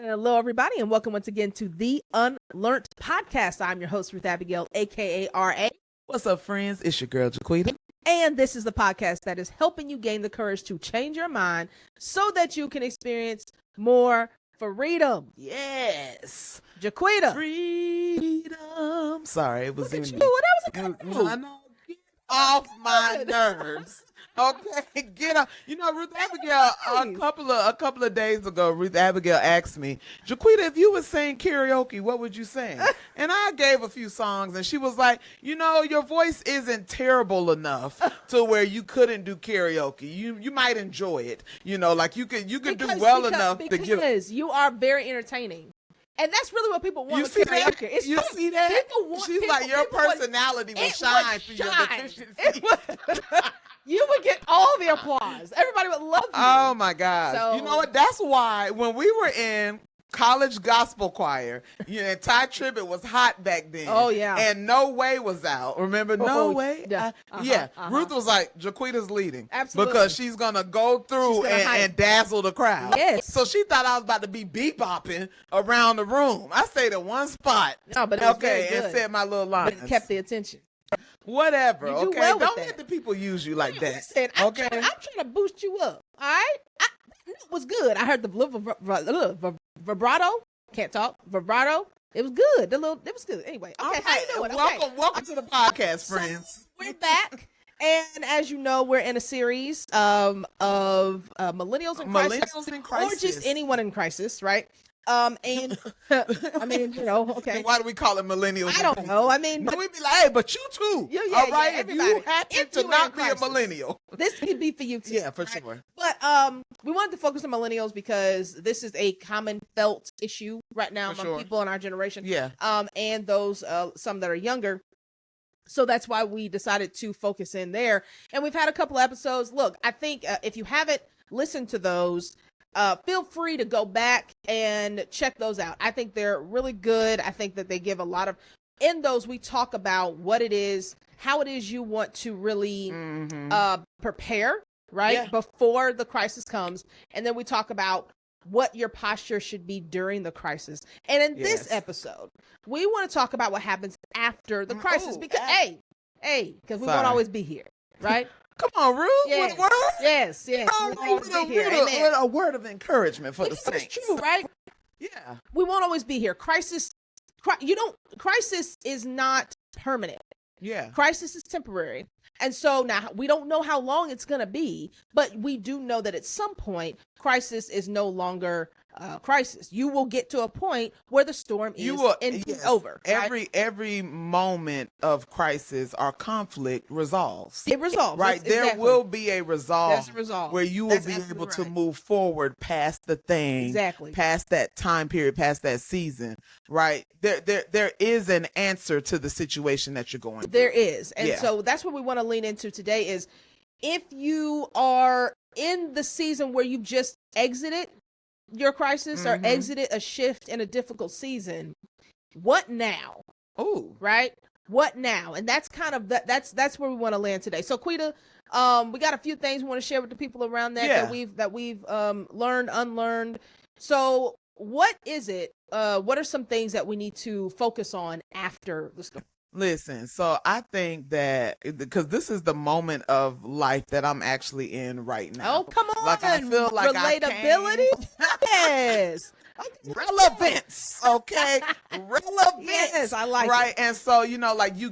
Hello, everybody, and welcome once again to the UnLearnT podcast. I'm your host, Ruth Abigail, aka RA. What's up, friends? It's your girl, Jaquita. And this is the podcast that is helping you gain the courage to change your mind so that you can experience more freedom. Yes. Jaquita. Freedom. Sorry, it was Look at in you. me. That was a good move. I know. Get off my nerves. Okay, get up. You know, Ruth Abigail, a couple of days ago, Ruth Abigail asked me, Jaquita, if you would sing karaoke, what would you sing? And I gave a few songs, and she was like, you know, your voice isn't terrible enough to where you couldn't do karaoke. You might enjoy it. You know, like you could do well enough to get. Because you are very entertaining. And that's really what people want You with see karaoke. that? It's You fun. see that? People want, She's people, like, your people want- personality will it shine would through your shine. deficiency. You would get all the applause. Everybody would love you. Oh my gosh. So- You know what? That's why when we were in college gospel choir, and Ty Tribbett was hot back then. Oh, yeah. And No Way was out. Remember No Way? yeah. Ruth was like, Jaquita's leading. Absolutely. Because she's going to go through She's gonna hype. and dazzle the crowd. Yes. So she thought I was about to be bebopping around the room. I stayed in one spot. No, but it was very and good. said my little But lines. it kept the attention. Whatever. You do Okay. well with Don't that. let the people use you like that. Listen, I'm trying to boost you up. All right? It was good. I heard the vibrato. Can't talk. Vibrato. It was good. It was good. Anyway, okay, All how you right. doing? Welcome to the podcast, friends. We're back. And as you know, we're in a series of millennials in crisis. Millennials in crisis. Or just anyone in crisis, right? And I mean, okay. Why do we call it millennials? I don't know. I mean, No, we be like, hey, but you too. Yeah, all right, yeah, if you everybody. happen If to you are not in be a crisis. millennial. this could be for you too. Yeah, for right? sure. But we wanted to focus on millennials because this is a common felt issue right now For among sure. people in our generation. Yeah. And those some that are younger. So that's why we decided to focus in there. And we've had a couple episodes. Look, I think if you haven't listened to those, feel free to go back and check those out. I think they're really good. I think that they give a lot of, in those we talk about what it is, how it is you want to really prepare, right? Yeah. Before the crisis comes. And then we talk about what your posture should be during the crisis. And in this Yes. episode, we want to talk about what happens after the crisis. Ooh, Because, because we won't Sorry. always be here, right? Come on, Ruth. Yes. With a word. Yes. Come on, We won't Ruth, always be here. Amen. with a word of encouragement for the Because saints. it's true, right? Yeah. We won't always be here. Crisis is not permanent. Yeah. Crisis is temporary. And so now we don't know how long it's going to be, but we do know that at some point, crisis is no longer crisis. You will get to a point where the storm is Yes. over. Right? Every moment of crisis or conflict resolves. It resolves. Right. There Exactly. will be a resolve. There's a resolve. Where you will That's be able absolutely to right. move forward past the thing. Exactly. Past that time period, past that season. Right. There is an answer to the situation that you're going through. There is. And Yeah. so that's what we want to lean into today is if you are in the season where you've just exited your crisis or exited a shift in a difficult season, what now? Oh. Right? What now? And that's kind of that's where we want to land today. So Quita, we got a few things we want to share with the people around that we've learned, unlearned. So what is it? What are some things that we need to focus on after the storm? Listen, so I think that because this is the moment of life that I'm actually in right now. Oh, come on. Like I feel like relatability. Yes. Relevance, okay? Relevance. Yes, I like right? it. And so, like you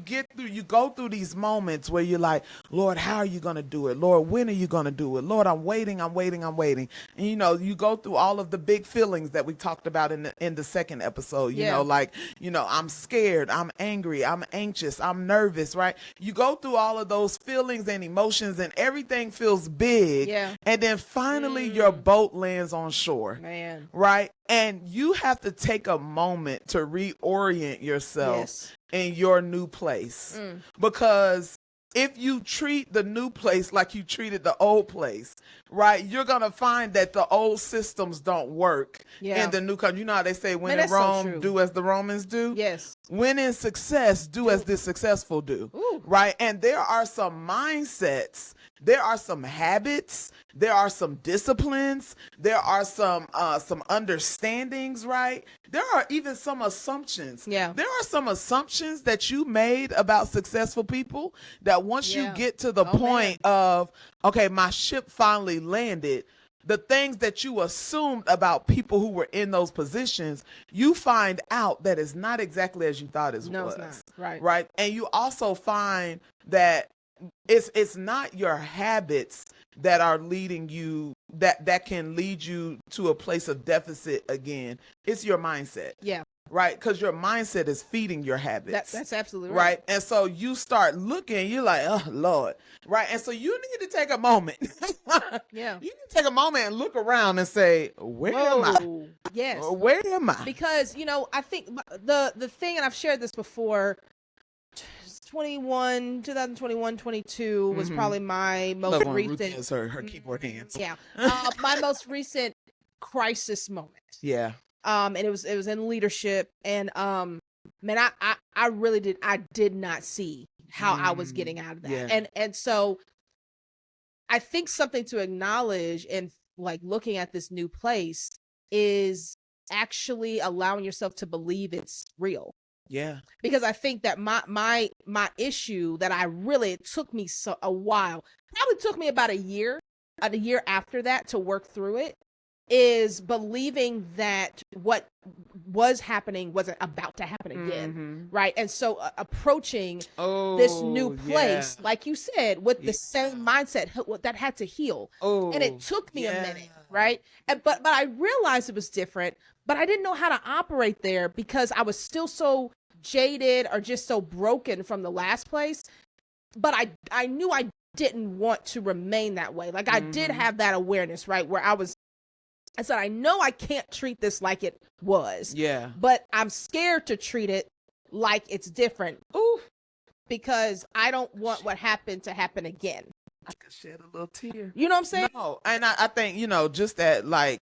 go through these moments where you're like, Lord, how are you going to do it? Lord, when are you going to do it? Lord, I'm waiting. And you go through all of the big feelings that we talked about in the second episode, you know, like, I'm scared, I'm angry, I'm anxious, I'm nervous, right? You go through all of those feelings and emotions and everything feels big. Yeah. And then finally your boat lands on shore. Man. Right? And you have to take a moment to reorient yourself Yes. in your new place. Because if you treat the new place like you treated the old place, right, you're going to find that the old systems don't work in the new country. You know how they say, when in Rome, do as the Romans do? Yes. When in success, do as the successful do. Ooh. Right? And there are some mindsets there are some habits, there are some disciplines, there are some understandings, right? There are even some assumptions. Yeah. There are some assumptions that you made about successful people that once you Yeah. get to the Oh, point of, okay, my ship finally landed, the things that you assumed about people who were in those positions, you find out that it's not exactly as you thought it No, was. it's not. Right. Right. And you also find that it's not your habits that are leading you, that can lead you to a place of deficit again. It's your mindset. Yeah. Right, because your mindset is feeding your habits. That's absolutely right. right. And so you start looking, you're like, oh Lord, right? And so you need to take a moment. Yeah. You need to take a moment and look around and say, where am I? Whoa. Yes. Where am I? Because, you know, I think the thing, and I've shared this before, 2021, 22 was probably my most Look, Ruth recent. has her keyboard hands. Yeah. My most recent crisis moment. Yeah. And it was in leadership, and man, I really did not see how I was getting out of that. Yeah. And so I think something to acknowledge and like looking at this new place is actually allowing yourself to believe it's real. Yeah. Because I think that my issue that it took me a while, probably took me about a year after that to work through it, is believing that what was happening wasn't about to happen again. Right. And so approaching this new place, like you said, with the same mindset that had to heal. And it took me a minute. Right. But I realized it was different, but I didn't know how to operate there because I was still so jaded or just so broken from the last place. But I knew I didn't want to remain that way. Like I did have that awareness, right, where I said, I know I can't treat this like it was. Yeah. But I'm scared to treat it like it's different. Ooh. Because I don't want what happened to happen again. I could shed a little tear. You know what I'm saying? No. And I think, just that, like,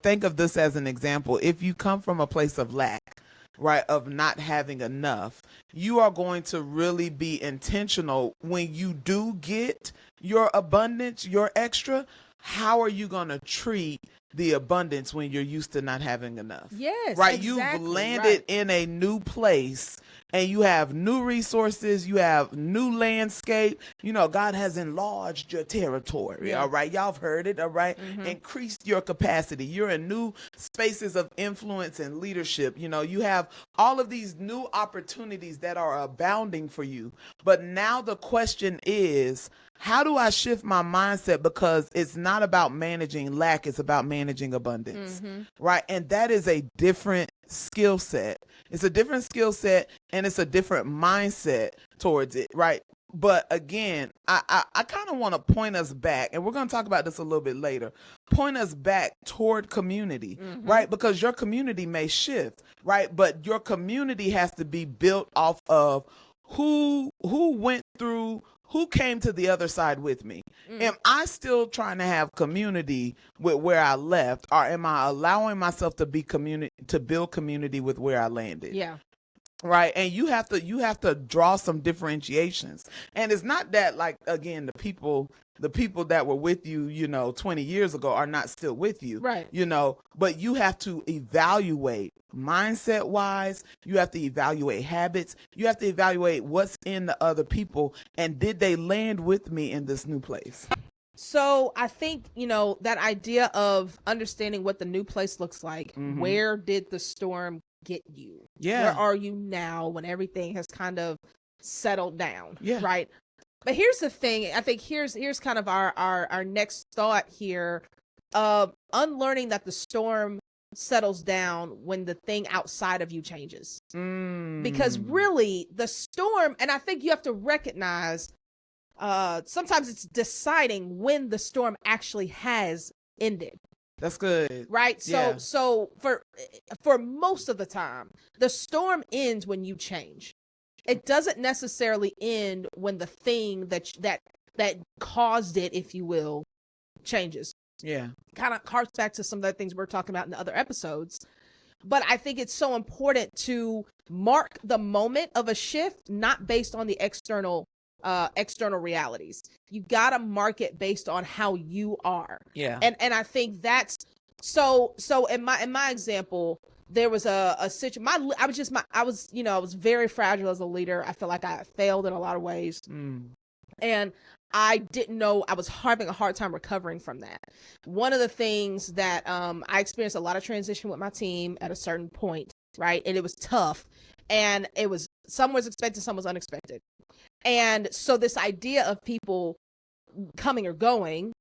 think of this as an example. If you come from a place of lack, right, of not having enough, you are going to really be intentional when you do get your abundance, your extra. How are you going to treat the abundance when you're used to not having enough? Yes. Right. Exactly, You've landed right. in a new place and you have new resources. You have new landscape. God has enlarged your territory. Yeah. All right. Y'all have heard it. All right. Increased your capacity. You're in new spaces of influence and leadership. You have all of these new opportunities that are abounding for you. But now the question is, how do I shift my mindset? Because it's not about managing lack. It's about managing abundance. Right. And that is a different skill set. It's a different skill set and it's a different mindset towards it. Right. But again, I kind of want to point us back, and we're going to talk about this a little bit later, point us back toward community, right? Because your community may shift, right? But your community has to be built off of who went through, who came to the other side with me. Am I still trying to have community with where I left, or am I allowing myself to build community with where I landed? Yeah. Right. And you have to draw some differentiations. And it's not that, like, again, the people that were with you, 20 years ago are not still with you. Right. But you have to evaluate mindset wise. You have to evaluate habits. You have to evaluate what's in the other people. And did they land with me in this new place? So I think, that idea of understanding what the new place looks like, where did the storm get you? Yeah. Where are you now when everything has kind of settled down? Yeah. Right. But here's the thing. I think here's kind of our next thought here of unlearning that the storm settles down when the thing outside of you changes. Because really the storm, and I think you have to recognize sometimes it's deciding when the storm actually has ended. That's good. Right. So for most of the time, the storm ends when you change. It doesn't necessarily end when the thing that caused it, if you will, changes. Yeah. Kind of harks back to some of the things we're talking about in the other episodes. But I think it's so important to mark the moment of a shift, not based on the external realities. You got to market based on how you are. Yeah. And I think that's so in my example, there was a situation. I was very fragile as a leader. I feel like I failed in a lot of ways. And I didn't know, I was having a hard time recovering from that. One of the things that I experienced a lot of transition with my team at a certain point, right? And it was tough. And it was, some was expected, some was unexpected. And so this idea of people coming or going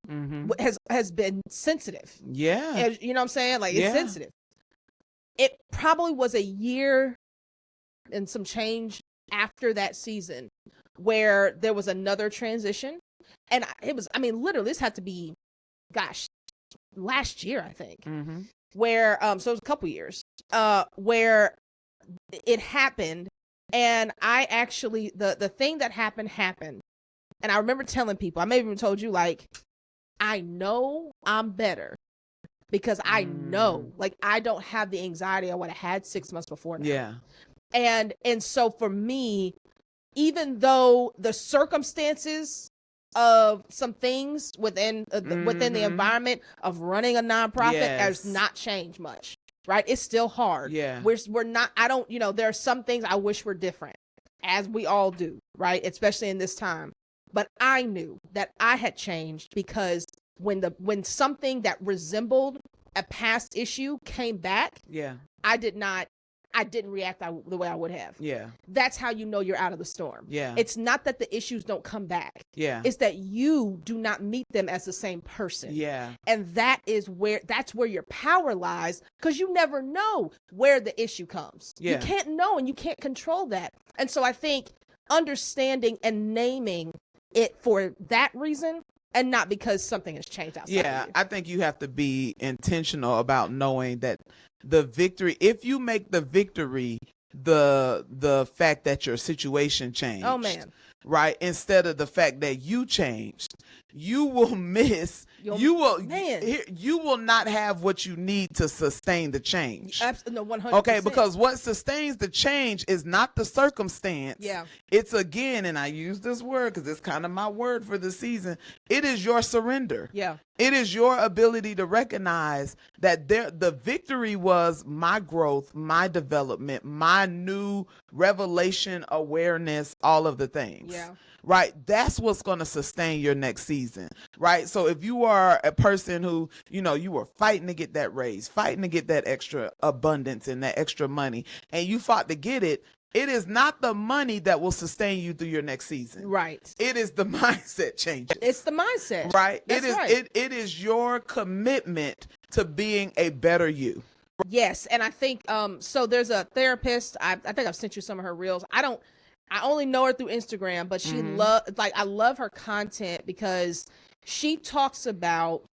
has been sensitive. Yeah. You know what I'm saying? Like, it's sensitive. It probably was a year and some change after that season where there was another transition. And literally, this had to be, last year, I think, where, so it was a couple years, where it happened. And I actually, the thing that happened. And I remember telling people, I may have even told you, like, I know I'm better because I know, like, I don't have the anxiety I would have had 6 months before now. Yeah. And so for me, even though the circumstances of some things within the environment of running a nonprofit has not changed much, right? It's still hard. Yeah. We're not, I don't, there are some things I wish were different, as we all do, right? Especially in this time. But I knew that I had changed because when something that resembled a past issue came back, I didn't react the way I would have. Yeah. That's how you know you're out of the storm. Yeah. It's not that the issues don't come back. Yeah. It's that you do not meet them as the same person. Yeah. And that's where your power lies, because you never know where the issue comes. Yeah. You can't know, and you can't control that. And so I think understanding and naming it for that reason, and not because something has changed outside of you. I think you have to be intentional about knowing that the victory, if you make the victory the fact that your situation changed. Oh man. Right? Instead of the fact that you changed, you will miss, you will not have what you need to sustain the change. Absolutely, no, 100%. Okay, because what sustains the change is not the circumstance. Yeah. It's, again, and I use this word because it's kind of my word for the season, it is your surrender. Yeah. It is your ability to recognize that the victory was my growth, my development, my new revelation, awareness, all of the things. Yeah. Right. That's what's going to sustain your next season. Right. So if you are a person who, you were fighting to get that raise, fighting to get that extra abundance and that extra money, and you fought to get it, it is not the money that will sustain you through your next season. Right. It is the mindset changes. It's the mindset. Right. It is your commitment to being a better you. Yes. And I think, so there's a therapist, I think I've sent you some of her reels. I only know her through Instagram, but she I love her content because she talks about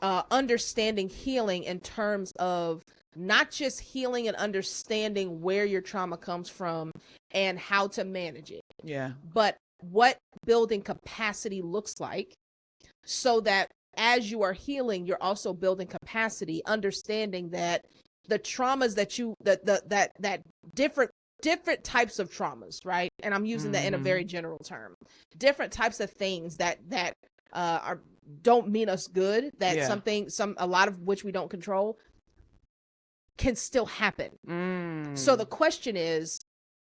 understanding healing in terms of not just healing and understanding where your trauma comes from and how to manage it. Yeah. But what building capacity looks like, so that as you are healing, you're also building capacity, understanding that the traumas that different types of traumas, right? And I'm using that in a very general term. Different types of things that don't mean us good, that a lot of which we don't control, can still happen. So the question is,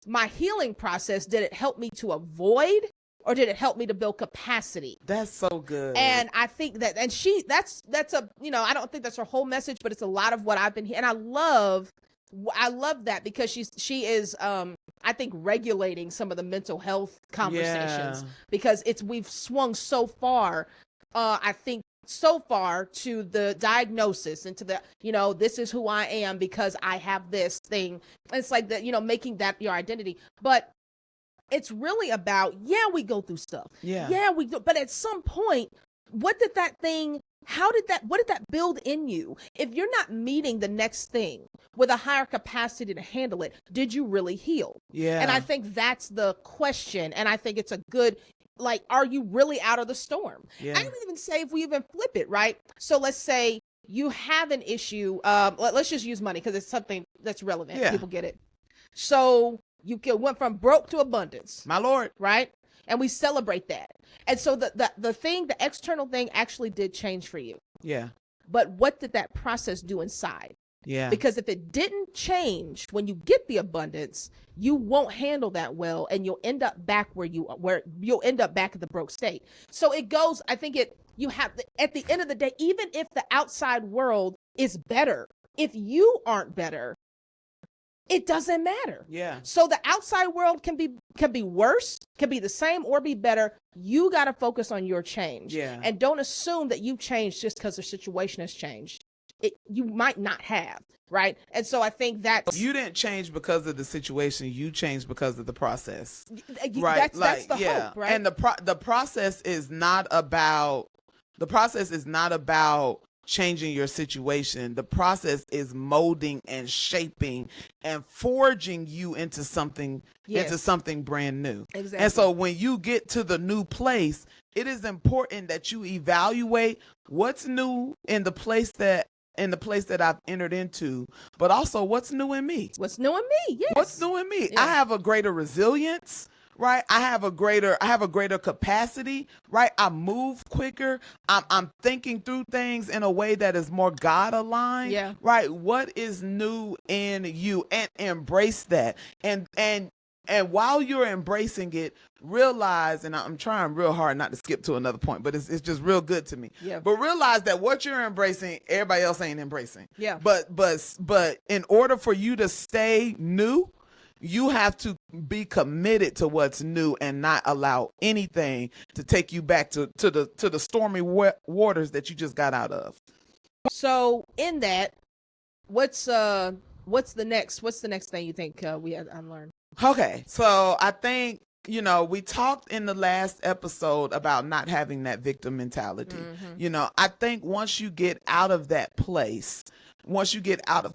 my healing process, did it help me to avoid, or did it help me to build capacity? That's so good. And I think that, and that's a, I don't think that's her whole message, but it's a lot of what I've been hearing. And I love that because she is I think regulating some of the mental health conversations, because we've swung so far, I think so far to the diagnosis and to the, this is who I am because I have this thing. It's like that, making that your identity. But it's really about, we go through stuff. Yeah, we do. But at some point, what did that build in you? If you're not meeting the next thing with a higher capacity to handle it, did you really heal? Yeah. And I think that's the question. And I think it's a good, are you really out of the storm? Yeah. I didn't even say if we even flip it, right? So let's say you have an issue. Let's just use money because it's something that's relevant. Yeah. People get it. So you went from broke to abundance. My Lord. Right? and we celebrate that. And so the external thing actually did change for you. Yeah. But what did that process do inside? Yeah. Because if it didn't change when you get the abundance, you won't handle that well, and you'll end up back where you'll end up back at the broke state. So it goes, I think you have, at the end of the day, even if the outside world is better, if you aren't better, it doesn't matter. Yeah. So the outside world can be worse, can be the same, or be better. You got to focus on your change. Yeah. And don't assume that you changed just because the situation has changed. You might not have, right? And so I think that you didn't change because of the situation. You changed because of the process, right? That's the hope, right? And the process is not about changing your situation. The process is molding and shaping and forging you into something brand new. Exactly. And so when you get to the new place, it is important that you evaluate what's new in the place that I've entered into, but also what's new in me. What's new in me? Yes. What's new in me? Yeah. I have a greater resilience, right? I have a greater capacity, right? I move quicker. I'm thinking through things in a way that is more God aligned. Yeah. Right? What is new in you? And embrace that. And while you're embracing it, realize, and I'm trying real hard not to skip to another point, but it's just real good to me. Yeah. But realize that what you're embracing, everybody else ain't embracing. Yeah. But in order for you to stay new, you have to be committed to what's new and not allow anything to take you back to the stormy waters that you just got out of. So in that, what's the next thing you think we had unlearned? Okay, so I think, we talked in the last episode about not having that victim mentality. Mm-hmm. I think once you get out of that place, once you get out of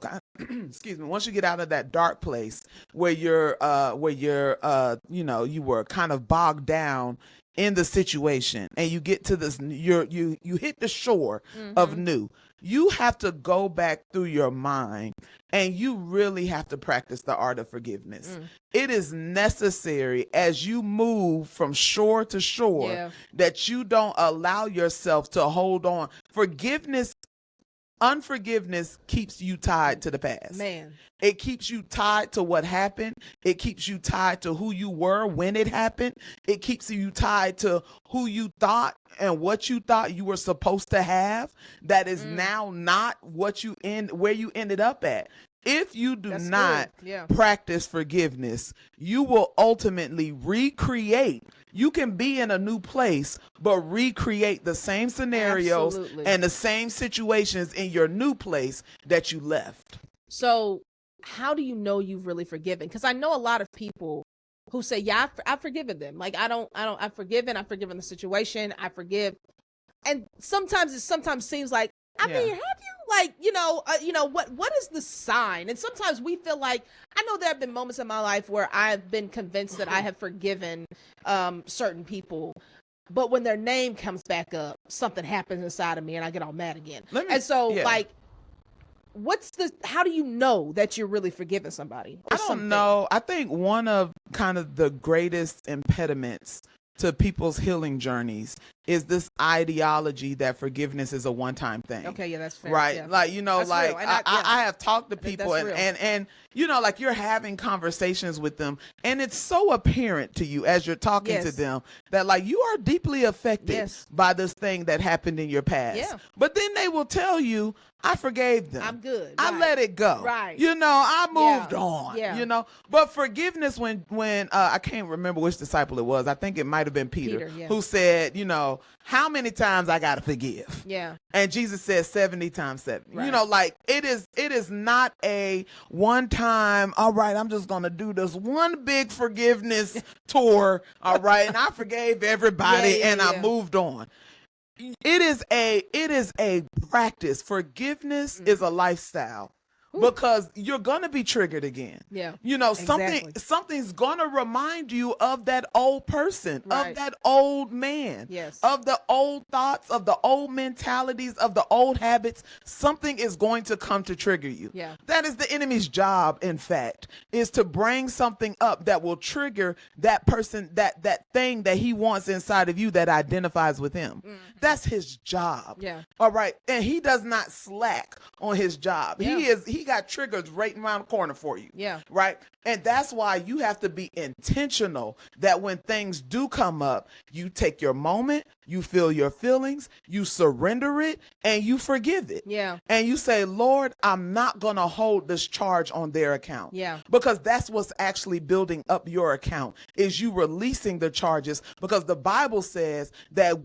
once you get out of that dark place where you were kind of bogged down in the situation, and you get to this, you hit the shore of new. You have to go back through your mind, and you really have to practice the art of forgiveness. It is necessary as you move from shore to shore that you don't allow yourself to hold on. Unforgiveness keeps you tied to the past. Man. It keeps you tied to what happened. It keeps you tied to who you were when it happened. It keeps you tied to who you thought and what you thought you were supposed to have. That is now not where you ended up at. If you do not practice forgiveness, you will ultimately recreate. You can be in a new place, but recreate the same scenarios and the same situations in your new place that you left. So how do you know you've really forgiven? Because I know a lot of people who say, yeah, I've forgiven them. Like, I've forgiven the situation. I forgive. And sometimes it seems like, I mean, have you? Like, what is the sign? And sometimes we feel like, I know there have been moments in my life where I've been convinced that I have forgiven certain people, but when their name comes back up, something happens inside of me and I get all mad again. Like, how do you know that you're really forgiving somebody? I don't know. I think one of kind of the greatest impediments to people's healing journeys is this ideology that forgiveness is a one-time thing. Okay, yeah, that's fair. Right? Yeah. Like, That's real. And I have talked to people and like you're having conversations with them, and it's so apparent to you as you're talking to them that like you are deeply affected by this thing that happened in your past. Yeah. But then they will tell you, I forgave them. I'm good. I let it go. Right. I moved on. Yeah. But forgiveness, when I can't remember which disciple it was. I think it might have been Peter who said, how many times I gotta forgive? Yeah. And Jesus said 70 times 70. Right. Like it is not a one time, all right, I'm just gonna do this one big forgiveness tour, all right, and I forgave everybody and I moved on. It is a practice. Forgiveness is a lifestyle. because you're gonna be triggered again. Yeah. You know, Exactly. something's gonna remind you of that old person, Right. of that old man, Yes. of the old thoughts, of the old mentalities, of the old habits. Something is going to come to trigger you. Yeah. That is the enemy's job, in fact, is to bring something up that will trigger that person, that thing that he wants inside of you that identifies with him. That's his job. Yeah. All right. And he does not slack on his job. Yeah. He got triggers right around the corner for you. Yeah. Right. And that's why you have to be intentional that when things do come up, you take your moment, you feel your feelings, you surrender it, and you forgive it. Yeah. And you say, Lord, I'm not going to hold this charge on their account. Yeah. Because that's what's actually building up your account, is you releasing the charges, because the Bible says that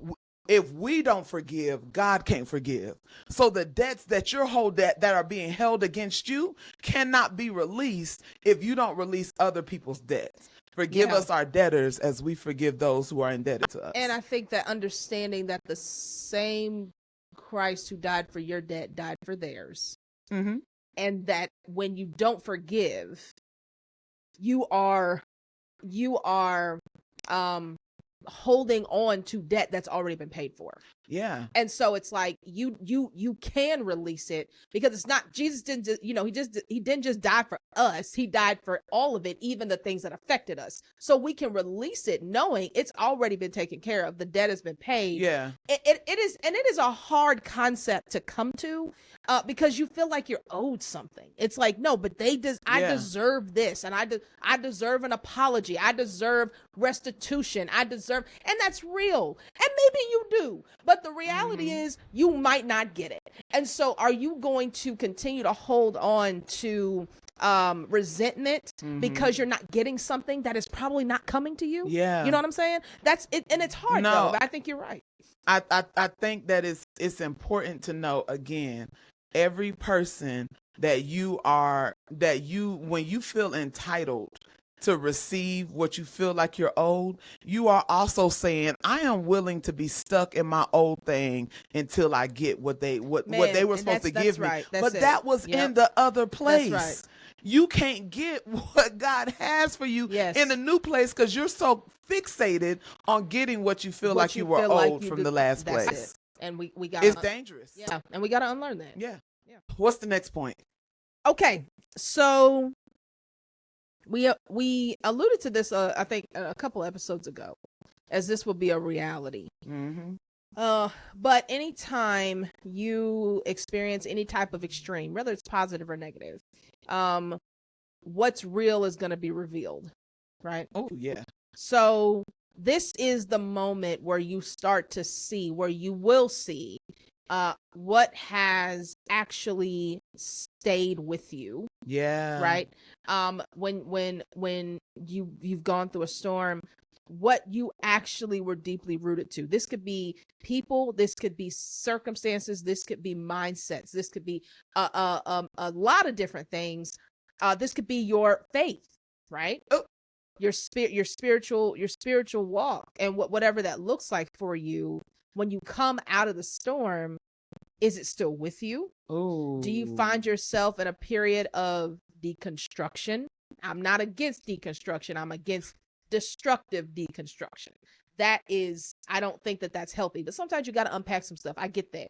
if we don't forgive, God can't forgive. So the debts that you're that are being held against you cannot be released if you don't release other people's debts. Forgive us our debtors as we forgive those who are indebted to us. And I think that understanding that the same Christ who died for your debt died for theirs. Mm-hmm. And that when you don't forgive, you are holding on to debt that's already been paid for. Yeah. And so it's like you can release it, because it's not, Jesus didn't just, he didn't just die for us. He died for all of it, even the things that affected us. So we can release it knowing it's already been taken care of. The debt has been paid. Yeah. It is a hard concept to come to, because you feel like you're owed something. It's like, no, but I deserve this, and I deserve an apology. I deserve restitution. And that's real. And maybe you do, but the reality is you might not get it. And so are you going to continue to hold on to resentment because you're not getting something that is probably not coming to you? Yeah. You know what I'm saying? That's it. And it's hard though, but I think you're right. I think that it's important to know, again, every person when you feel entitled to receive what you feel like you're owed, you are also saying, I am willing to be stuck in my old thing until I get what they were supposed to give me. Right. But that was in the other place. That's right. You can't get what God has for you in the new place because you're so fixated on getting what you feel like you were owed from the last place. It. And we got it's dangerous. Yeah, and we got to unlearn that. Yeah. What's the next point? Okay, so we alluded to this, I think, a couple episodes ago, as this will be a reality. Mm-hmm. But anytime you experience any type of extreme, whether it's positive or negative, what's real is going to be revealed, right? Oh, yeah. So this is the moment where you start to see, where you will see what has actually stayed with you. Yeah. Right. When you've gone through a storm, what you actually were deeply rooted to. This could be people, this could be circumstances, this could be mindsets, this could be a lot of different things. This could be your faith, right? Oh. Your spiritual walk, and whatever that looks like for you. When you come out of the storm, is it still with you? Oh. Do you find yourself in a period of deconstruction? I'm not against deconstruction. I'm against destructive deconstruction. I don't think that that's healthy, but sometimes you got to unpack some stuff. I get that.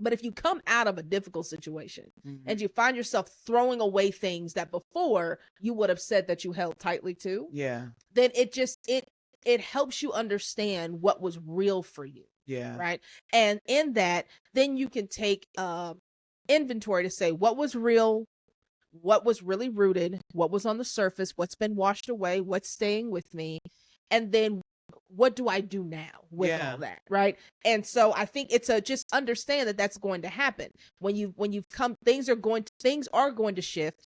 But if you come out of a difficult situation and you find yourself throwing away things that before you would have said that you held tightly to, then it helps you understand what was real for you. Yeah. Right. And in that, then you can take inventory to say what was real, what was really rooted, what was on the surface, what's been washed away, what's staying with me, and then what do I do now with all that, right? And so I think it's just understand that that's going to happen when you've come. Things are going to shift.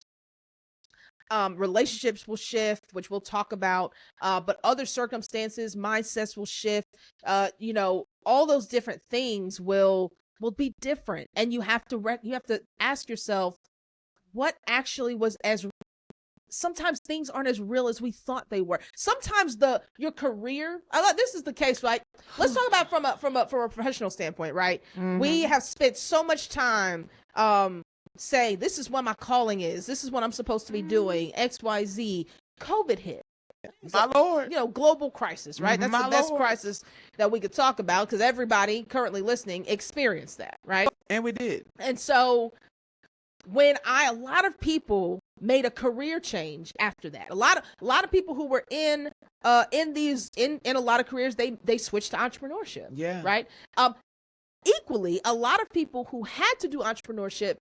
Relationships will shift, which we'll talk about. But other circumstances, mindsets will shift. All those different things will be different, and you have to ask yourself what actually was as. Sometimes things aren't as real as we thought they were. Sometimes your career, this is the case, right? Let's talk about from a professional standpoint, right? We have spent so much time say, this is what my calling is, this is what I'm supposed to be doing, XYZ, COVID hit. My Lord. Global crisis, right? That's My the best Lord. crisis that we could talk about, because everybody currently listening experienced that, right? And we did. And so when a lot of people made a career change after that, a lot of people who were in a lot of careers, they switched to entrepreneurship. Yeah. Right. Equally, a lot of people who had to do entrepreneurship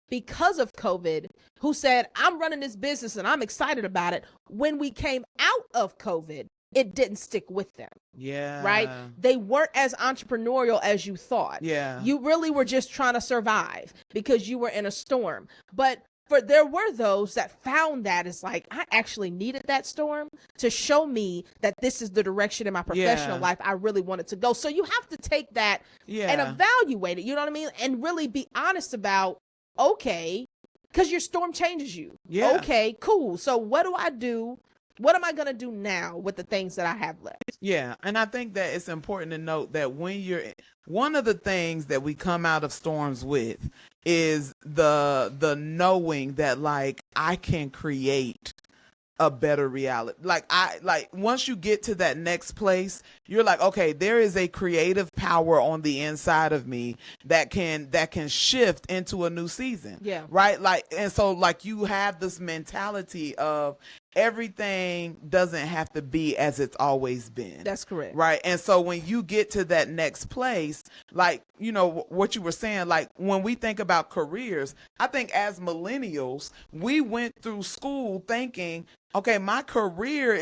because of COVID, who said, I'm running this business and I'm excited about it. When we came out of COVID, it didn't stick with them. Yeah. Right. They weren't as entrepreneurial as you thought. Yeah. You really were just trying to survive because you were in a storm. But there were those that found that it's like, I actually needed that storm to show me that this is the direction in my professional life I really wanted to go. So you have to take that and evaluate it. You know what I mean? And really be honest about, okay, because your storm changes you. Yeah. Okay, cool. So what do I do? What am I going to do now with the things that I have left? Yeah. And I think that it's important to note that one of the things that we come out of storms with is the knowing that, like, I can create a better reality. Like once you get to that next place, you're like, okay, there is a creative power on the inside of me that can shift into a new season. Yeah. Right. And so you have this mentality of everything doesn't have to be as it's always been. That's correct. Right. And so when you get to that next place, what you were saying, when we think about careers, I think as millennials, we went through school thinking, okay, my career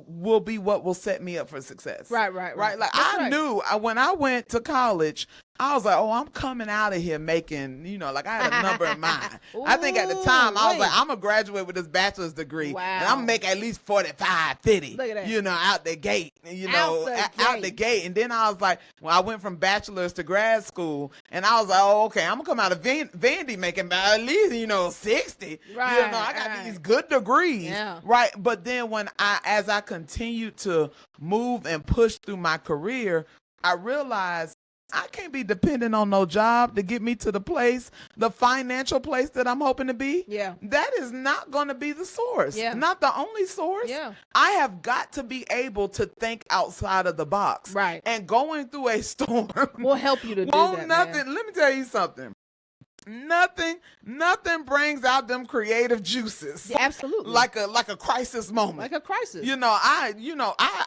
will be what will set me up for success. Right. Like I knew when I went to college, I was like, oh, I'm coming out of here making, I had a number in mind. I think at the time I was like, I'm going to graduate with this bachelor's degree and I'm going to make at least 45, 50, Look at that. Out the gate, out the gate. And then I was like, I went from bachelor's to grad school and I was like, oh, okay, I'm going to come out of Vandy making at least, 60. Right. I got these good degrees. Yeah. Right. But then as I continued to move and push through my career, I realized I can't be dependent on no job to get me to the financial place that I'm hoping to be. Yeah. That is not going to be the source. Yeah. Not the only source. Yeah. I have got to be able to think outside of the box. Right. And going through a storm will help you to do that. Let me tell you something. Nothing brings out them creative juices. Yeah, absolutely. Like a crisis moment. Like a crisis. I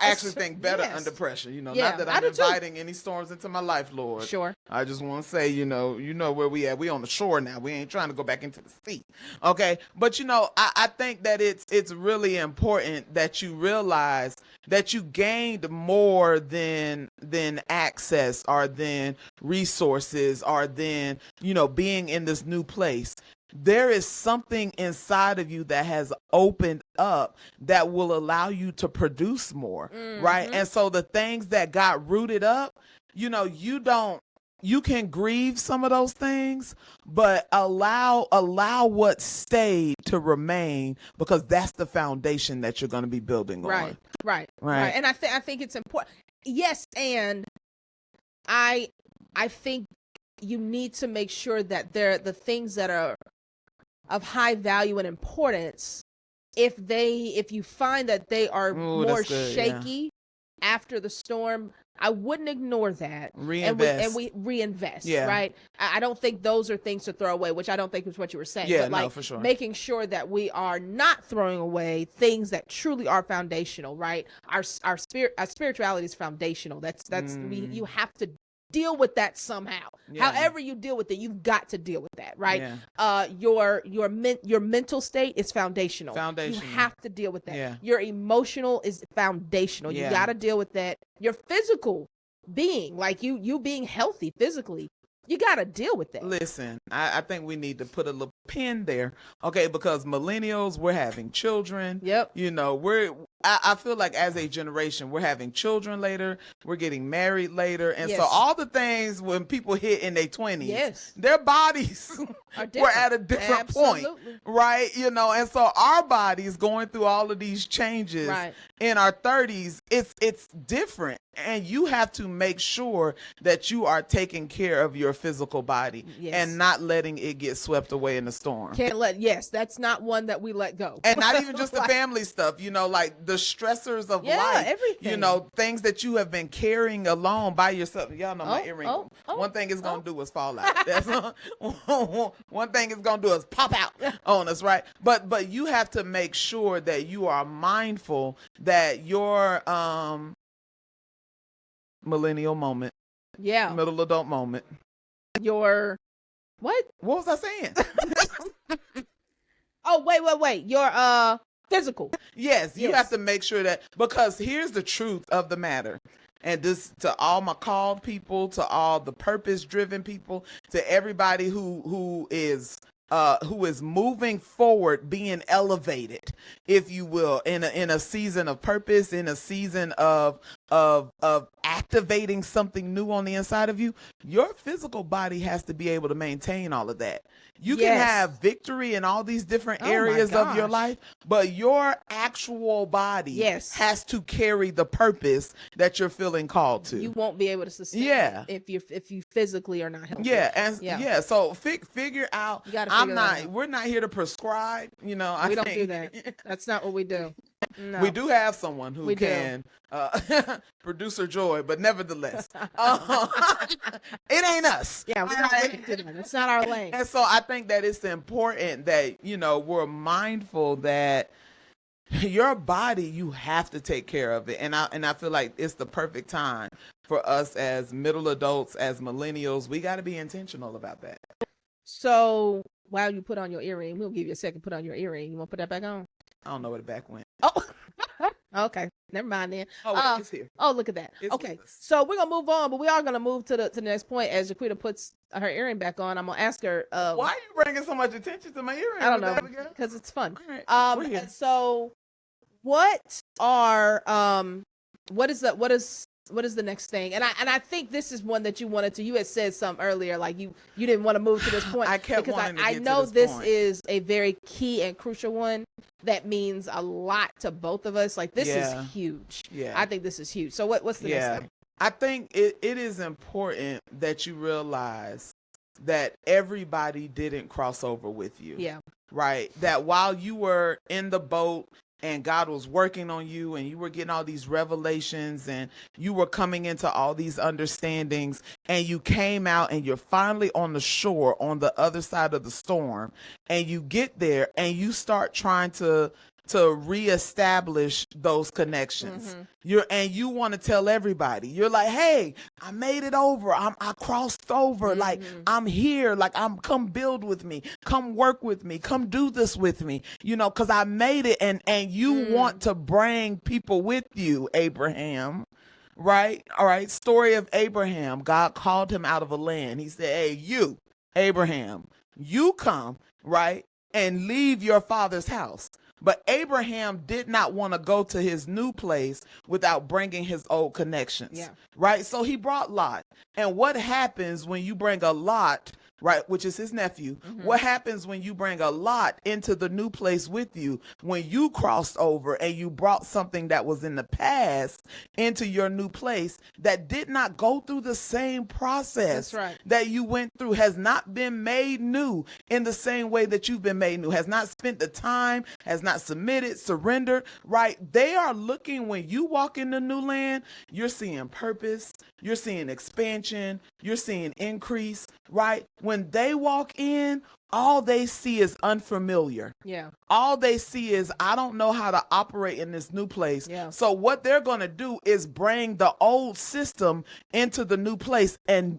actually think better under pressure. Not that I'm inviting any storms into my life, Lord. Sure. I just want to say, where we at. We on the shore now. We ain't trying to go back into the sea. Okay. But I think that it's really important that you realize that you gained more than access or than resources or than, being in this new place. There is something inside of you that has opened up that will allow you to produce more. Mm-hmm. Right. And so the things that got rooted up, you can grieve some of those things, but allow what stayed to remain, because that's the foundation that you're going to be building on. Right. And I think it's important. Yes. And I think you need to make sure that the things that are of high value and importance, if you find that they are more shaky after the storm, I wouldn't ignore that. Reinvest. And we reinvest, right? I don't think those are things to throw away, which I don't think is what you were saying. Yeah, but no, for sure. Making sure that we are not throwing away things that truly are foundational, right? Our spirituality is foundational. You have to deal with that somehow. Yeah. However you deal with it, you've got to deal with that, right? Yeah. Your mental state is foundational. You have to deal with that. Yeah. Your emotional is foundational. You got to deal with that. Your physical being, like you being healthy physically, you got to deal with that. Listen, I think we need to put a little pin there, okay? Because millennials, we're having children. Yep. I feel like as a generation, we're having children later, we're getting married later. And so all the things when people hit in their 20s, their bodies were at a different point, right? And so our bodies going through all of these changes in our 30s, it's different. And you have to make sure that you are taking care of your physical body and not letting it get swept away in the storm. That's not one that we let go. And not even just the family stuff, like the stressors of life, everything. Things that you have been carrying alone by yourself. Y'all know my earring. One thing it's going to do is fall out. That's one thing it's going to do is pop out on us, right? But you have to make sure that you are mindful that your millennial moment, middle adult moment, your what was I saying? Oh, wait, your physical. Yes, you have to make sure that, because here's the truth of the matter. And this, to all my called people, to all the purpose driven people, to everybody who is moving forward, being elevated, if you will, in a season of purpose, in a season of activating something new on the inside of you, your physical body has to be able to maintain all of that. You can have victory in all these different areas of your life, but your actual body has to carry the purpose that you're feeling called to. You won't be able to sustain it if you physically are not healthy. So figure out. We're not here to prescribe. We don't do that. That's not what we do. No. We do have someone who can producer Joy, but nevertheless, it ain't us. Yeah, we're not going to do that. It's not our lane. And so I think that it's important that we're mindful that your body, you have to take care of it, and I feel like it's the perfect time for us as middle adults, as millennials. We got to be intentional about that. So while you put on your earring, we'll give you a second. Put on your earring. You want to put that back on? I don't know where the back went. Oh, okay. Never mind then. Oh, it's here. Oh, look at that. It's okay. So we're going to move on, but we are going to move to the next point. As Jaquita puts her earring back on, I'm going to ask her. Why are you bringing so much attention to my earring? I don't know. Because it's fun. All right. And so what is the next thing? And I think this is one that you had said some earlier, like you didn't want to move to this point. I kept because wanting to I get know to this point. is a very key and crucial one that means a lot to both of us. Like this is huge. Yeah. I think this is huge. So what's the next thing? I think it is important that you realize that everybody didn't cross over with you. Yeah. Right? That while you were in the boat and God was working on you and you were getting all these revelations and you were coming into all these understandings, and you came out and you're finally on the shore on the other side of the storm, and you get there and you start trying to reestablish those connections. You want to tell everybody. You're like, hey, I made it over. I crossed over. Like, I'm here. Like, come build with me. Come work with me. Come do this with me. Because I made it. And you want to bring people with you, Abraham. Right? All right. Story of Abraham. God called him out of a land. He said, hey, you, Abraham, you come, right, and leave your father's house. But Abraham did not want to go to his new place without bringing his old connections, right? So he brought Lot. And what happens when you bring a Lot, right, which is his nephew, what happens when you bring a Lot into the new place with you, when you crossed over and you brought something that was in the past into your new place that did not go through the same process that you went through, has not been made new in the same way that you've been made new, has not spent the time, has not submitted, surrendered, right? They are looking, when you walk in the new land, you're seeing purpose, you're seeing expansion, you're seeing increase, right? When they walk in, all they see is unfamiliar. Yeah. All they see is, I don't know how to operate in this new place. Yeah. So what they're going to do is bring the old system into the new place, and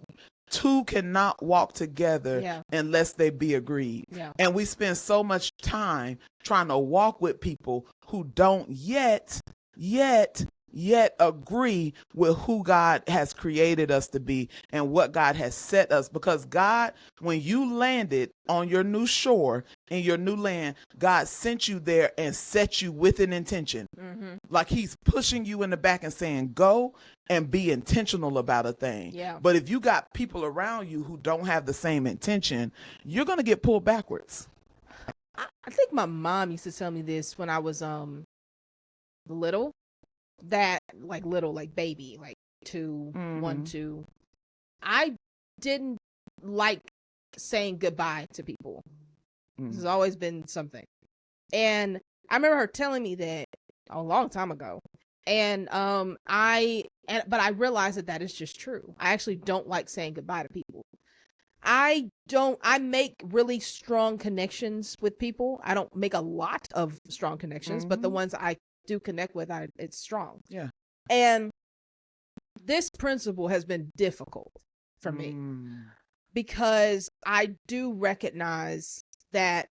two cannot walk together unless they be agreed. Yeah. And we spend so much time trying to walk with people who don't yet agree with who God has created us to be and what God has set us. Because God, when you landed on your new shore in your new land, God sent you there and set you with an intention. Like he's pushing you in the back and saying, go and be intentional about a thing. Yeah. But if you got people around you who don't have the same intention, you're going to get pulled backwards. I think my mom used to tell me this when I was little, that like baby, like 2, 1, 2. I didn't like saying goodbye to people. This has always been something. And I remember her telling me that a long time ago. And but I realized that is just true. I actually don't like saying goodbye to people. I make really strong connections with people. I don't make a lot of strong connections, but the ones I do connect with, it's strong. Yeah. And this principle has been difficult for me because I do recognize that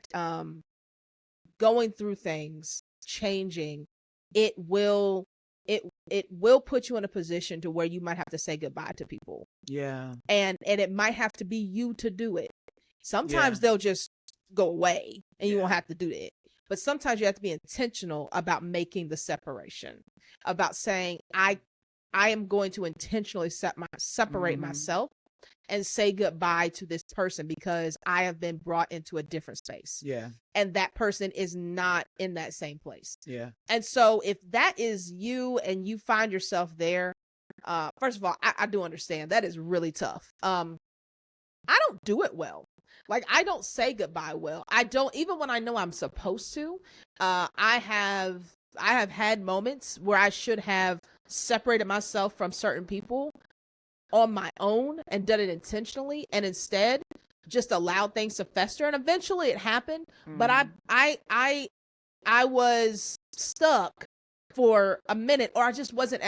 going through things, changing, it will put you in a position to where you might have to say goodbye to people. Yeah. And it might have to be you to do it. Sometimes they'll just go away and you won't have to do it. But sometimes you have to be intentional about making the separation, about saying, I am going to intentionally separate myself and say goodbye to this person because I have been brought into a different space. Yeah. And that person is not in that same place. Yeah. And so if that is you and you find yourself there, first of all, I do understand that is really tough. I don't do it well. Like, I don't say goodbye well. I don't, even when I know I'm supposed to. I have had moments where I should have separated myself from certain people on my own and done it intentionally, and instead just allowed things to fester. And eventually it happened, but I was stuck for a minute, or I just wasn't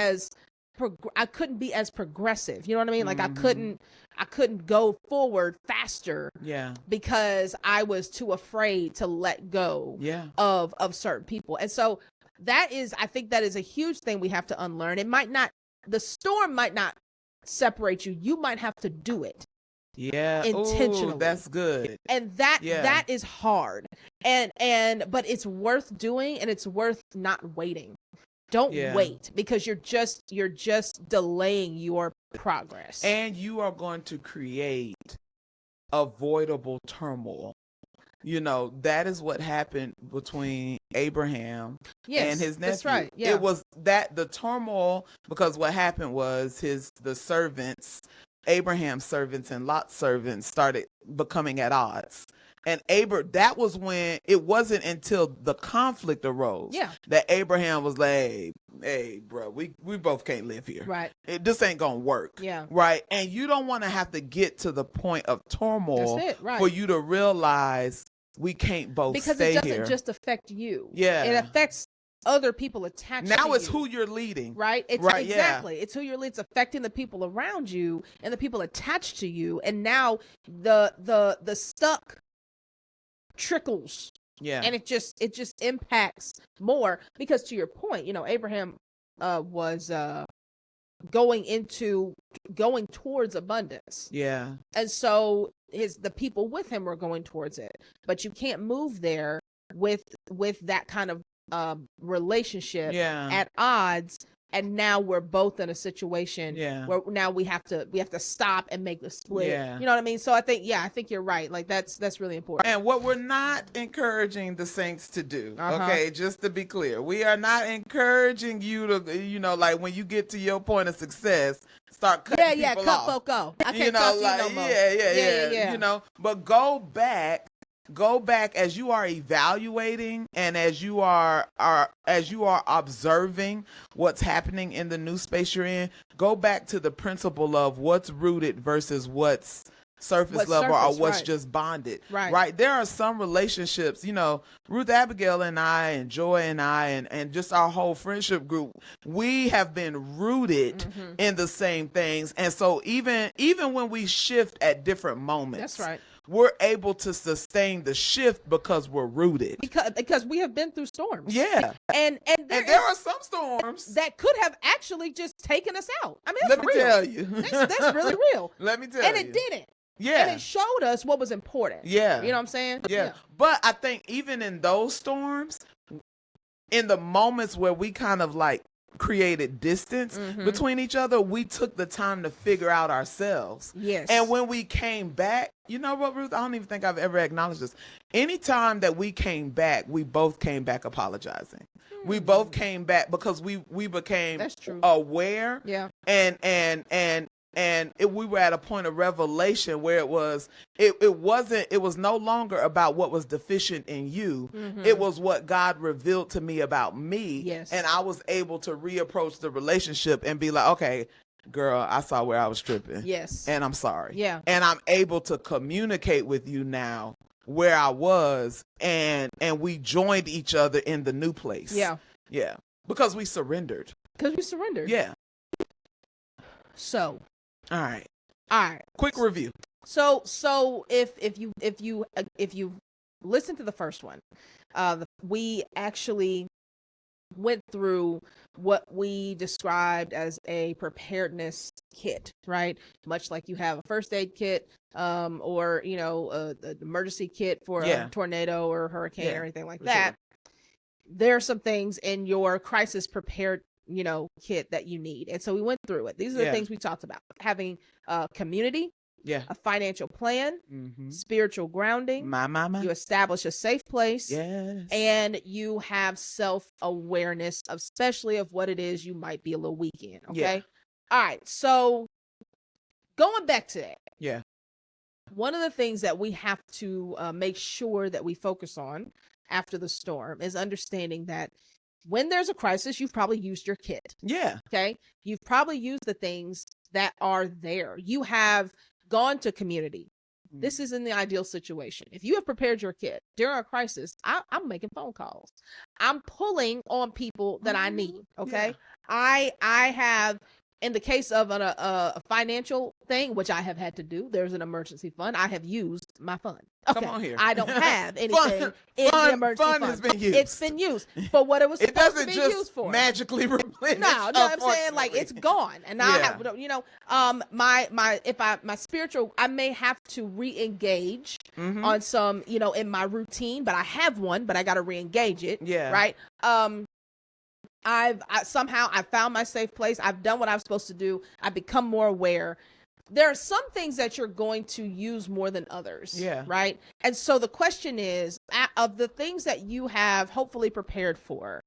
I couldn't be as progressive. You know what I mean? Like I couldn't go forward faster. Yeah. Because I was too afraid to let go of certain people. And so I think that is a huge thing we have to unlearn. The storm might not separate you. You might have to do it. Yeah. Intentionally. Ooh, that's good. And that is hard. But it's worth doing, and it's worth not waiting. Don't wait, because you're just delaying your progress. And you are going to create avoidable turmoil. You know, that is what happened between Abraham and his nephew. That's right. Yeah. It was the turmoil, because what happened was the servants, Abraham's servants and Lot's servants, started becoming at odds. And that was when, it wasn't until the conflict arose that Abraham was like, hey, bro, we both can't live here. Right. This ain't gonna work. Yeah. Right. And you don't want to have to get to the point of turmoil for you to realize we can't both because stay here. Because it doesn't just affect you. Yeah. It affects other people attached to you. Now it's who you're leading. Right? Exactly. It's who you're leading. It's affecting the people around you and the people attached to you. And now the stuck trickles. Yeah. And it just impacts more, because to your point, you know, Abraham was going towards abundance. Yeah. And so the people with him were going towards it. But you can't move there with that kind of relationship at odds. And now we're both in a situation where now we have to stop and make the split. Yeah. You know what I mean? So I think you're right. Like that's really important. And what we're not encouraging the saints to do, okay, just to be clear, we are not encouraging you to, you know, like when you get to your point of success, start cutting people off. Cut folk off. I can't talk to you no more. Yeah. You know, but go back as you are evaluating and as you are observing what's happening in the new space you're in. Go back to the principle of what's rooted versus what's surface level or what's just bonded. Right. There are some relationships, you know, Ruth Abigail and I and Joy and I and just our whole friendship group, we have been rooted in the same things. And so even when we shift at different moments, that's right, we're able to sustain the shift because we're rooted. Because we have been through storms. Yeah. And there are some storms that could have actually just taken us out. I mean, let me tell you. That's really real. Let me tell you. And it didn't. Yeah. And it showed us what was important. Yeah. You know what I'm saying? Yeah. But I think even in those storms, in the moments where we kind of like created distance between each other, we took the time to figure out ourselves. Yes. And when we came back, you know what, Ruth? I don't even think I've ever acknowledged this. Anytime that we came back, we both came back apologizing. We both came back because we became That's true. aware. Yeah. And we were at a point of revelation where it was no longer about what was deficient in you. It was what God revealed to me about me. Yes. And I was able to reapproach the relationship and be like, okay, girl, I saw where I was tripping. Yes. And I'm sorry. Yeah. And I'm able to communicate with you now where I was, and we joined each other in the new place. Yeah. Yeah. Because we surrendered. Yeah. So. All right. Quick review. So if you listen to the first one, we actually went through what we described as a preparedness kit, right? Much like you have a first aid kit, or an emergency kit for a tornado or hurricane or anything like that. Sure. There are some things in your crisis prepared kit that you need. And so we went through it. These are the things we talked about: having community, a financial plan, spiritual grounding, you establish a safe place, and you have self-awareness, especially of what it is you might be a little weak in. Okay. All right. So going back to that. One of the things that we have to make sure that we focus on after the storm is understanding that when there's a crisis, you've probably used your kit. Okay. You've probably used the things that are there. You have gone to community. This is in the ideal situation. If you have prepared your kit during a crisis, I'm making phone calls. I'm pulling on people that I need. Okay. I have, in the case of a financial thing, which I have had to do, there's an emergency fund. I have used my fund. Okay. Come on here. I don't have anything in the emergency fund. Has been used. It's been used for what it was supposed to be used for. Magically replenish. No, I'm saying like it's gone, and now I have, my spiritual, I may have to re-engage on some, in my routine, but I have one, but I got to re-engage it. Right. I found my safe place. I've done what I'm supposed to do. I've become more aware. There are some things that you're going to use more than others. Right. And so the question is, of the things that you have hopefully prepared for,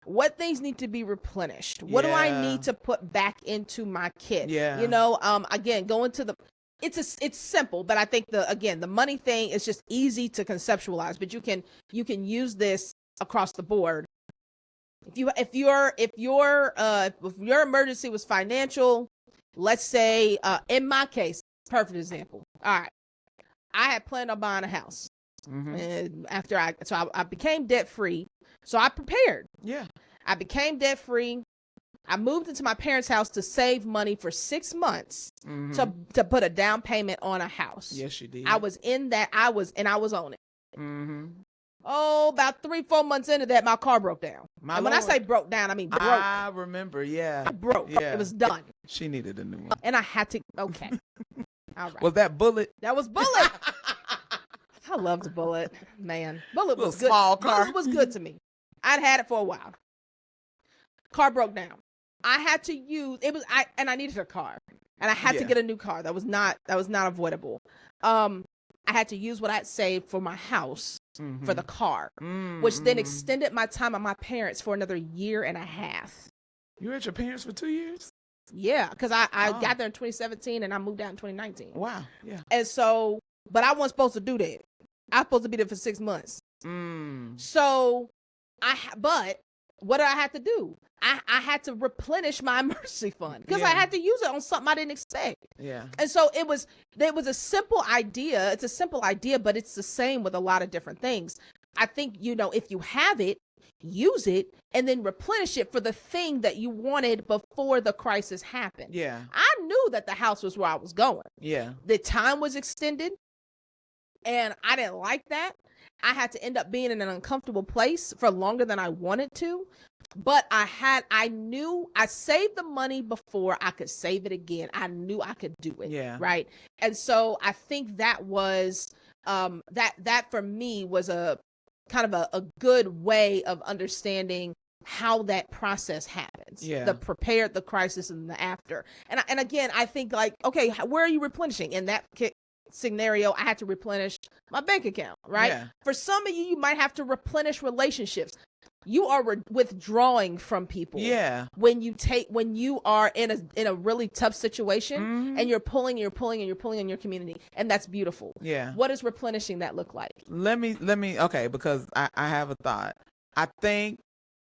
what things need to be replenished? What do I need to put back into my kit? Again, going to it's simple, but I think the money thing is just easy to conceptualize, but you can use this across the board. If your emergency was financial, let's say, in my case, perfect example. All right. I had planned on buying a house. And after I became debt free. So I prepared. I became debt free. I moved into my parents' house to save money for 6 months to put a down payment on a house. Yes, you did. I was in that. I was on it. Oh, about 3-4 months into that, my car broke down. And when I say broke down, I mean broke. I remember, It broke. It was done. She needed a new one. And I had to, okay. All right. Was that Bullet? That was Bullet. I loved Bullet, man. Bullet was good. Small car. Bullet was good to me. I'd had it for a while. Car broke down. I had to use, I needed a car. And I had to get a new car. That was not avoidable. I had to use what I had saved for my house for the car, which then extended my time at my parents for another 1.5 years. You were at your parents for 2 years? Yeah, because I got there in 2017 and I moved out in 2019. Wow, yeah. And so, but I wasn't supposed to do that. I was supposed to be there for 6 months. So, but what did I have to do? I had to replenish my emergency fund because I had to use it on something I didn't expect. And so it was a simple idea. It's a simple idea, but it's the same with a lot of different things. I think, if you have it, use it and then replenish it for the thing that you wanted before the crisis happened. I knew that the house was where I was going. The time was extended and I didn't like that. I had to end up being in an uncomfortable place for longer than I wanted to. But I knew I saved the money before I could save it again. I knew I could do it. Right. And so I think that was, that for me was a kind of a good way of understanding how that process happens. The prepared, the crisis, and the after. And again, I think like, okay, where are you replenishing? In that scenario, I had to replenish my bank account, right? Yeah. For some of you, you might have to replenish relationships. You are withdrawing from people. Yeah. When you are in a really tough situation, and you're pulling in your community, and that's beautiful. Yeah. What does replenishing that look like? Let me okay, because I have a thought. I think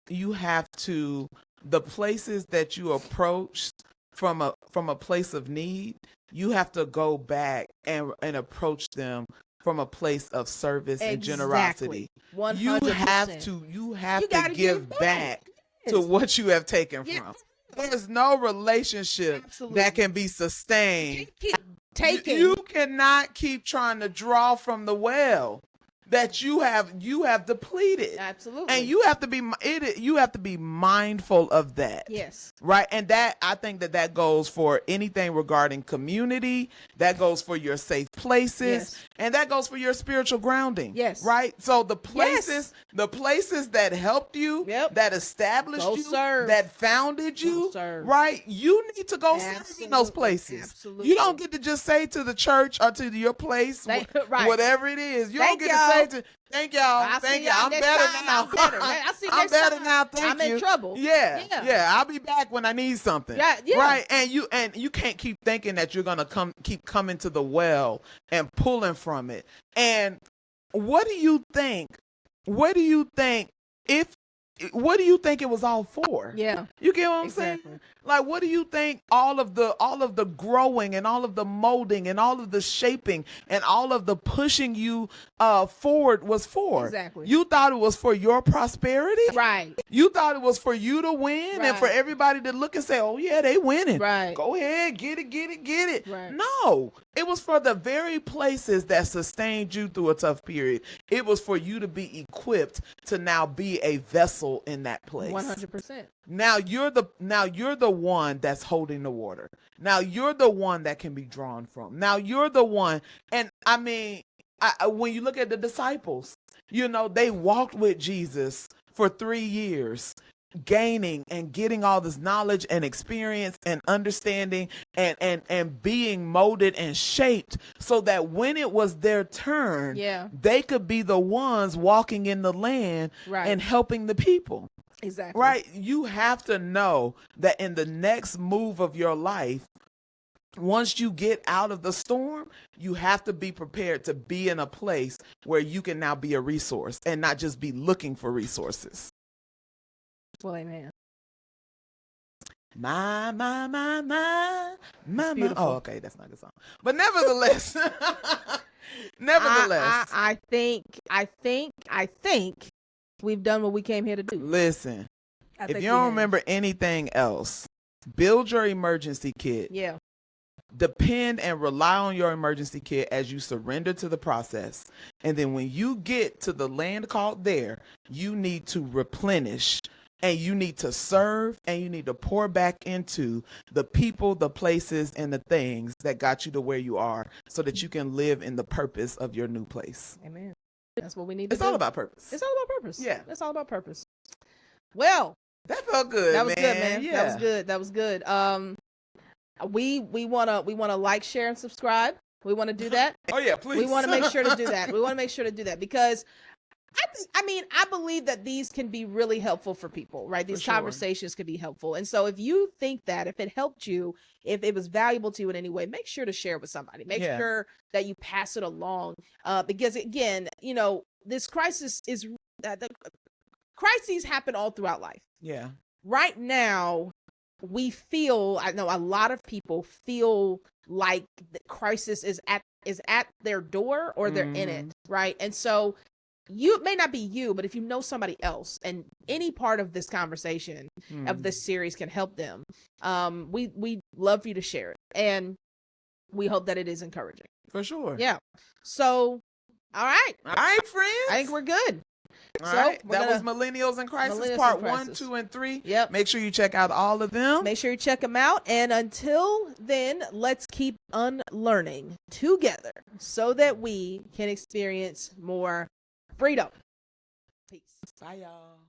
you have to, the places that you approach from a place of need, you have to go back and approach them from a place of service and generosity. 100%. You have to give back to Yes. what you have taken Yeah. from. There's no relationship Absolutely. that can be sustained. Keep taking. You cannot keep trying to draw from the well that you have depleted. Absolutely. And you have to be mindful of that. Yes. Right. And that, I think that goes for anything regarding community, that goes for your safe places, Yes. and that goes for your spiritual grounding. Yes. Right. So the places that helped you, Yep. that established Go you, serve. that founded you, serve. right? You need to go serve in those Absolutely. places. Absolutely. You don't get to just say to the church or to your place, Right. whatever it is. You Thank don't get y'all. to say to, thank y'all, thank y'all. I'm better now. I'm better. I see I'm next better time now. Thank I'm you. in trouble. Yeah. I'll be back when I need something. Yeah. Right. And you can't keep thinking that you're gonna keep coming to the well and pulling from it. And what do you think? What do you think it was all for? Yeah. You get what I'm Exactly. saying? Like, what do you think all of the growing and all of the molding and all of the shaping and all of the pushing you forward was for? Exactly. You thought it was for your prosperity? Right. You thought it was for you to win and for Right. everybody to look and say, oh yeah, they winning. Right. Go ahead, get it. Right. No, it was for the very places that sustained you through a tough period. It was for you to be equipped to now be a vessel in that place. 100%. Now you're the one that's holding the water. Now you're the one that can be drawn from. Now you're the one. And I mean, when you look at the disciples, they walked with Jesus for 3 years, gaining and getting all this knowledge and experience and understanding and being molded and shaped so that when it was their turn, they could be the ones walking in the land and helping the people. Exactly. Right. You have to know that in the next move of your life, once you get out of the storm, you have to be prepared to be in a place where you can now be a resource and not just be looking for resources. Well, amen. My. Beautiful. Oh, okay. That's not a good song. But nevertheless, I think we've done what we came here to do. Listen, if you don't remember anything else, build your emergency kit. Yeah. Depend and rely on your emergency kit as you surrender to the process. And then when you get to the land called there, you need to replenish and you need to serve and you need to pour back into the people, the places, and the things that got you to where you are so that you can live in the purpose of your new place. Amen. That's what we need to do. It's all about purpose. It's all about purpose. Yeah. It's all about purpose. Well, that felt good. That was good, man. Yeah. That was good. We wanna like, share, and subscribe. We want to do that. Oh yeah, please. We want to make sure to do that. Because I believe that these can be really helpful for people, right? These conversations can be helpful. And so if you think that, if it helped you, if it was valuable to you in any way, make sure to share it with somebody. Make sure that you pass it along. Because again, this crisis is, the crises happen all throughout life. Yeah. Right now, I know a lot of people feel like the crisis is at their door or they're in it, right? And so it may not be you, but if you know somebody else and any part of this conversation of this series can help them, we love for you to share it. And we hope that it is encouraging. For sure. Yeah. So, all right. All right, friends. I think we're good. All right. That was Millennials in Crisis, part 1, 2, and 3. Yep. Make sure you check out all of them. Make sure you check them out. And until then, let's keep unlearning together so that we can experience more freedom. Peace. Bye, y'all.